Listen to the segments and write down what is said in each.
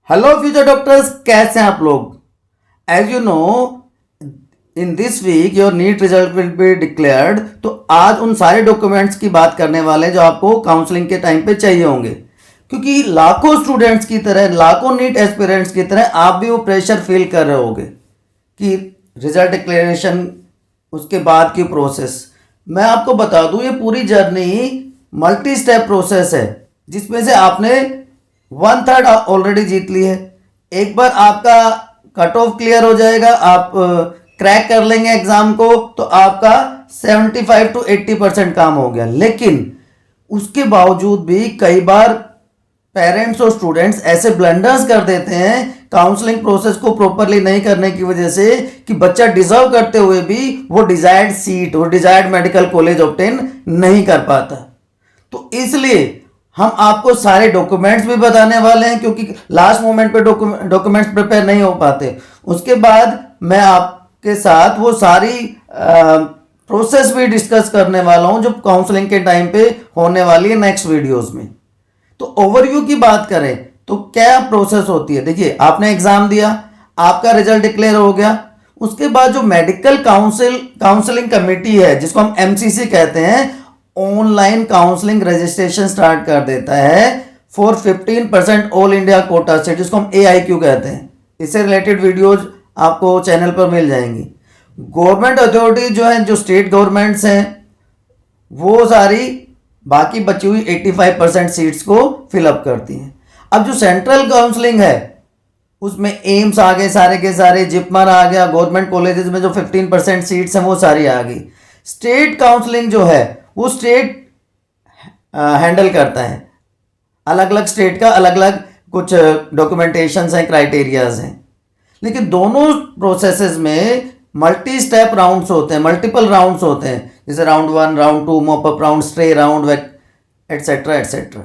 Hello future doctors, कैसे हैं आप लोग। As you know, in this week your NEET result will be declared. तो आज उन सारे डॉक्यूमेंट्स की बात करने वाले हैं जो आपको काउंसलिंग के टाइम पे चाहिए होंगे, क्योंकि लाखों स्टूडेंट्स की तरह, लाखों नीट एस्पिरेंट्स की तरह आप भी वो प्रेशर फील कर रहे होगे कि रिजल्ट डिक्लेरेशन, उसके बाद की प्रोसेस। मैं आपको बता दूं, ये पूरी जर्नी मल्टी स्टेप प्रोसेस है, जिसमें से आपने 1/3 ऑलरेडी जीत ली है। एक बार आपका कट ऑफ क्लियर हो जाएगा, आप क्रैक कर लेंगे एग्जाम को, तो आपका 75 to 80% काम हो गया। लेकिन उसके बावजूद भी कई बार पेरेंट्स और स्टूडेंट्स ऐसे ब्लंडर्स कर देते हैं काउंसलिंग प्रोसेस को प्रॉपरली नहीं करने की वजह से, कि बच्चा डिजर्व करते हुए भी वो डिजायर्ड सीट, वो डिजायर्ड मेडिकल कॉलेज ऑब्टेन नहीं कर पाता। तो इसलिए हम आपको सारे डॉक्यूमेंट्स भी बताने वाले हैं, क्योंकि लास्ट मोमेंट पे डॉक्यूमेंट्स प्रिपेयर नहीं हो पाते। उसके बाद मैं आपके साथ वो सारी प्रोसेस भी डिस्कस करने वाला हूं जो काउंसलिंग के टाइम पे होने वाली है नेक्स्ट वीडियोस में। तो ओवरव्यू की बात करें तो क्या प्रोसेस होती है। देखिए, आपने एग्जाम दिया, आपका रिजल्ट डिक्लेयर हो गया। उसके बाद जो मेडिकल काउंसलिंग कमेटी है, जिसको हम एमसीसी कहते हैं, ऑनलाइन काउंसलिंग रजिस्ट्रेशन स्टार्ट कर देता है फॉर 15% ऑल इंडिया कोटा से, जिसको हम AIQ कहते हैं। इससे रिलेटेड वीडियोज आपको चैनल पर मिल जाएंगी। गवर्नमेंट अथॉरिटी जो है, जो स्टेट गवर्नमेंट्स हैं, वो सारी बाकी बची हुई 85% सीट्स को फिलअप करती हैं। अब जो सेंट्रल काउंसलिंग है, उसमें एम्स आ गए, सारे के सारे जिपमर आ गया, गवर्नमेंट कॉलेजेस में जो 15% सीट्स हैं वो सारी आ गई। स्टेट काउंसलिंग जो है वो स्टेट हैंडल करता है। अलग अलग स्टेट का अलग अलग कुछ डॉक्यूमेंटेशंस हैं, क्राइटेरियाज हैं। लेकिन दोनों प्रोसेसेस में मल्टी स्टेप राउंड्स होते हैं, मल्टीपल राउंड्स होते हैं, जैसे round 1, round 2, mop up round, stay round, etcetera etcetera.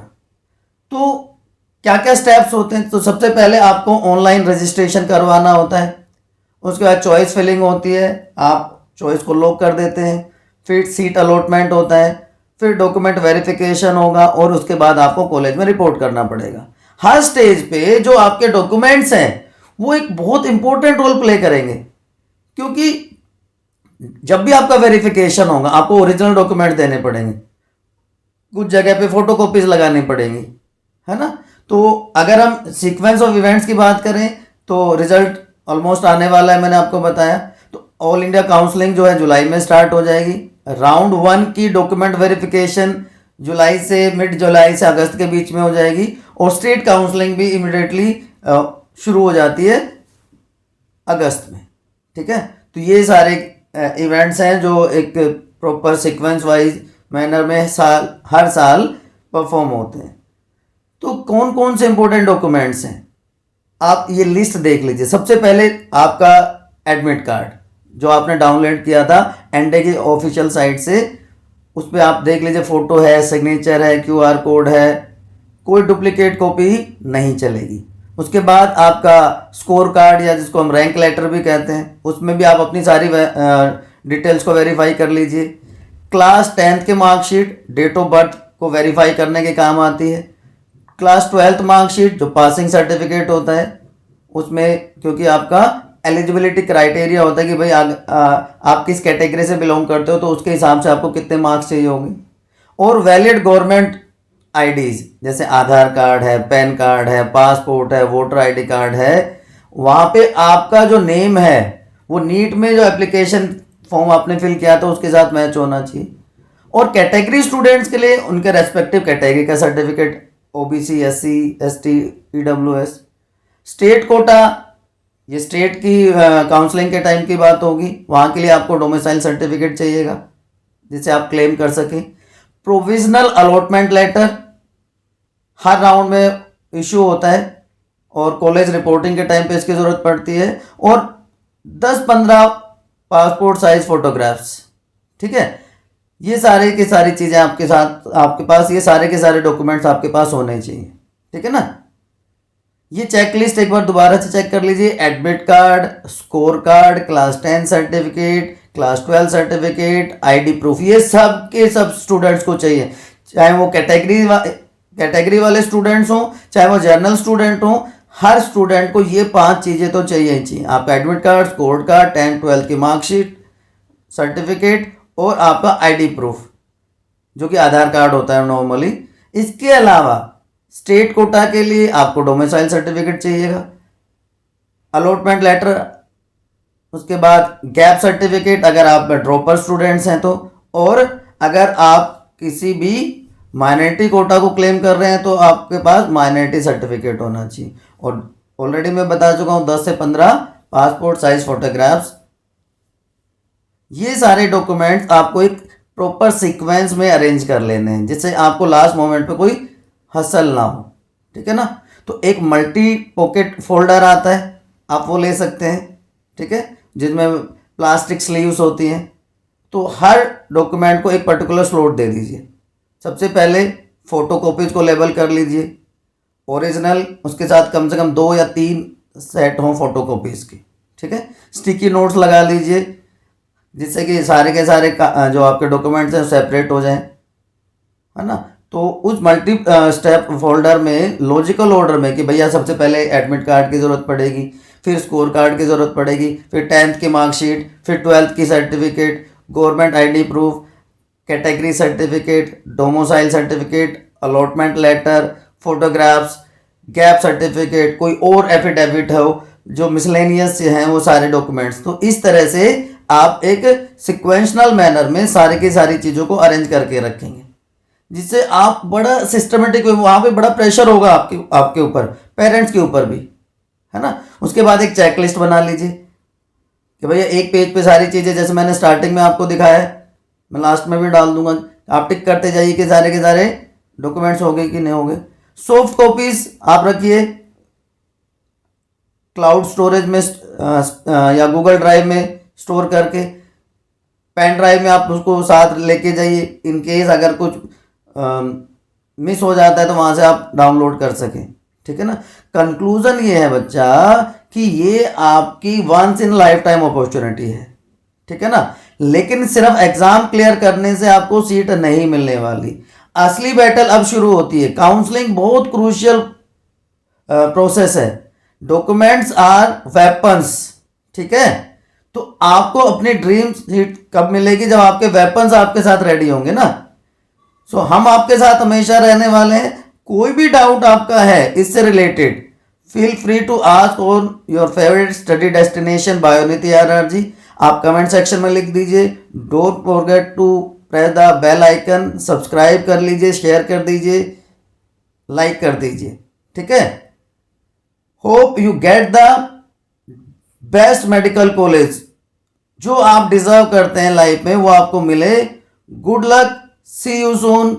तो क्या क्या स्टेप्स होते हैं। तो सबसे पहले आपको ऑनलाइन रजिस्ट्रेशन करवाना होता है। उसके बाद चॉइस फिलिंग होती है, आप चॉइस को लॉक कर देते हैं। फिर सीट अलॉटमेंट होता है, फिर डॉक्यूमेंट वेरिफिकेशन होगा, और उसके बाद आपको कॉलेज में रिपोर्ट करना पड़ेगा। हर स्टेज पे जो आपके डॉक्यूमेंट्स हैं वो एक बहुत इंपॉर्टेंट रोल प्ले करेंगे, क्योंकि जब भी आपका वेरिफिकेशन होगा आपको ओरिजिनल डॉक्यूमेंट देने पड़ेंगे, कुछ जगह पे फोटोकॉपीज लगानी पड़ेंगी, है ना। तो अगर हम सीक्वेंस ऑफ इवेंट्स की बात करें तो रिजल्ट ऑलमोस्ट आने वाला है, मैंने आपको बताया। तो ऑल इंडिया काउंसलिंग जो है जुलाई में स्टार्ट हो जाएगी। राउंड 1 की डॉक्यूमेंट वेरिफिकेशन जुलाई से, मिड जुलाई से अगस्त के बीच में हो जाएगी, और स्टेट काउंसलिंग भी इमिडिएटली शुरू हो जाती है अगस्त में। ठीक है, तो ये सारे इवेंट्स हैं जो एक प्रॉपर सीक्वेंस वाइज मैनर में हर साल परफॉर्म होते हैं। तो कौन कौन से इंपॉर्टेंट डॉक्यूमेंट्स हैं, आप ये लिस्ट देख लीजिए। सबसे पहले आपका एडमिट कार्ड जो आपने डाउनलोड किया था एनडीए की ऑफिशियल साइट से, उस पर आप देख लीजिए, फोटो है, सिग्नेचर है, QR कोड है, कोई डुप्लीकेट कॉपी नहीं चलेगी। उसके बाद आपका स्कोर कार्ड, या जिसको हम रैंक लेटर भी कहते हैं, उसमें भी आप अपनी सारी डिटेल्स को वेरीफाई कर लीजिए। क्लास 10th के मार्कशीट डेट ऑफ बर्थ को वेरीफाई करने के काम आती है। क्लास 12th मार्कशीट जो पासिंग सर्टिफिकेट होता है, उसमें क्योंकि आपका एलिजिबिलिटी क्राइटेरिया होता है कि भाई आप किस कैटेगरी से बिलोंग करते हो, तो उसके हिसाब से आपको कितने मार्क्स चाहिए होंगे। और वैलिड गवर्नमेंट आईडीज, जैसे आधार कार्ड है, पैन कार्ड है, पासपोर्ट है, वोटर ID कार्ड है, वहाँ पे आपका जो नेम है वो नीट में जो एप्लीकेशन फॉर्म आपने फिल किया था उसके साथ मैच होना चाहिए। और कैटेगरी स्टूडेंट्स के लिए उनके रेस्पेक्टिव कैटेगरी का certificate, OBC, SC, ST, EWS। State quota, ये स्टेट की काउंसलिंग के टाइम की बात होगी, वहाँ के लिए आपको डोमिसाइल सर्टिफिकेट चाहिएगा जिसे आप क्लेम कर सकें। प्रोविजनल अलॉटमेंट लेटर हर राउंड में इशू होता है, और कॉलेज रिपोर्टिंग के टाइम पे इसकी ज़रूरत पड़ती है। और 10-15 पासपोर्ट साइज फोटोग्राफ्स। ठीक है, ये सारे की सारी चीज़ें आपके साथ, आपके पास ये सारे के सारे डॉक्यूमेंट्स आपके पास होने चाहिए। ठीक है ना। ये चेकलिस्ट एक बार दोबारा से चेक कर लीजिए। Admit card, score card, class 10 certificate, class 12 certificate, ID proof, ये सब के सब स्टूडेंट्स को चाहिए, चाहे वो कैटेगरी वाले स्टूडेंट्स हों, चाहे वो जनरल स्टूडेंट हों। हर स्टूडेंट को ये 5 चीज़ें तो चाहिए ही चाहिए। आपका admit card, score card, 10th-12th की मार्कशीट, सर्टिफिकेट और आपका आईडी प्रूफ जो कि आधार कार्ड होता है नॉर्मली। इसके अलावा स्टेट कोटा के लिए आपको डोमिसाइल सर्टिफिकेट चाहिएगा, अलॉटमेंट लेटर, उसके बाद गैप सर्टिफिकेट अगर आप ड्रॉपर स्टूडेंट्स हैं तो, और अगर आप किसी भी माइनॉरिटी कोटा को क्लेम कर रहे हैं तो आपके पास माइनॉरिटी सर्टिफिकेट होना चाहिए। और ऑलरेडी मैं बता चुका हूँ 10 से 15 पासपोर्ट साइज फोटोग्राफ्स। ये सारे डॉक्यूमेंट्स आपको एक प्रॉपर सीक्वेंस में अरेंज कर लेने हैं जिससे आपको लास्ट मोमेंट पे कोई हसल ना हो, ठीक है ना। तो एक मल्टी पॉकेट फोल्डर आता है, आप वो ले सकते हैं, ठीक है, जिसमें प्लास्टिक स्लीव्स होती हैं। तो हर डॉक्यूमेंट को एक पर्टिकुलर स्लॉट दे दीजिए। सबसे पहले फ़ोटोकॉपीज़ को लेबल कर लीजिए, ओरिजिनल, उसके साथ कम से कम 2 या 3 सेट हों फ़ोटोकॉपीज़ की, ठीक है। स्टिकी नोट्स लगा लीजिए जिससे कि सारे के सारे जो आपके डॉक्यूमेंट्स हैं सेपरेट हो जाएं, है ना। तो उस मल्टी स्टेप फोल्डर में लॉजिकल ऑर्डर में कि भैया सबसे पहले एडमिट कार्ड की ज़रूरत पड़ेगी, फिर स्कोर कार्ड की ज़रूरत पड़ेगी, फिर 10th की मार्कशीट, फिर 12th की certificate, government ID proof, category certificate, domicile certificate, allotment letter, photographs, gap certificate, कोई और एफिडेविट हो जो मिसलेनियस हैं वो सारे डॉक्यूमेंट्स। तो इस तरह से आप एक सिक्वेंशनल मैनर में सारी की सारी चीज़ों को अरेंज करके रखेंगे जिससे आप बड़ा सिस्टमेटिक, वहाँ पे बड़ा प्रेशर होगा आपके ऊपर, पेरेंट्स के ऊपर भी, है ना। उसके बाद एक चेकलिस्ट बना लीजिए कि भैया एक पेज पे सारी चीज़ें, जैसे मैंने स्टार्टिंग में आपको दिखाया है, मैं लास्ट में भी डाल दूंगा, आप टिक करते जाइए कि सारे के सारे डॉक्यूमेंट्स हो गए कि नहीं हो गए। सॉफ्ट कॉपीज आप रखिए क्लाउड स्टोरेज में या गूगल ड्राइव में स्टोर करके, पेन ड्राइव में आप उसको साथ लेके जाइए इन केस अगर कुछ मिस हो जाता है तो वहाँ से आप डाउनलोड कर सकें, ठीक है ना। कंक्लूजन ये है बच्चा कि ये आपकी once in life time opportunity है, ठीक है ना। लेकिन सिर्फ एग्जाम क्लियर करने से आपको सीट नहीं मिलने वाली, असली बैटल अब शुरू होती है। काउंसलिंग बहुत क्रूशियल प्रोसेस है, डॉक्यूमेंट्स आर वेपन्स, ठीक है। तो आपको अपनी ड्रीम सीट कब मिलेगी? जब आपके वेपन्स आपके साथ रेडी होंगे ना। सो हम आपके साथ हमेशा रहने वाले हैं। कोई भी डाउट आपका है इससे related, feel free to ask on your favourite study destination Bionidhi RRG। आप कमेंट सेक्शन में लिख दीजिए। Don't forget to press the bell icon, subscribe कर लीजिए, शेयर कर दीजिए, लाइक कर दीजिए, ठीक है। Hope you get the best medical college, जो आप डिजर्व करते हैं लाइफ में वो आपको मिले। Good luck, see you soon.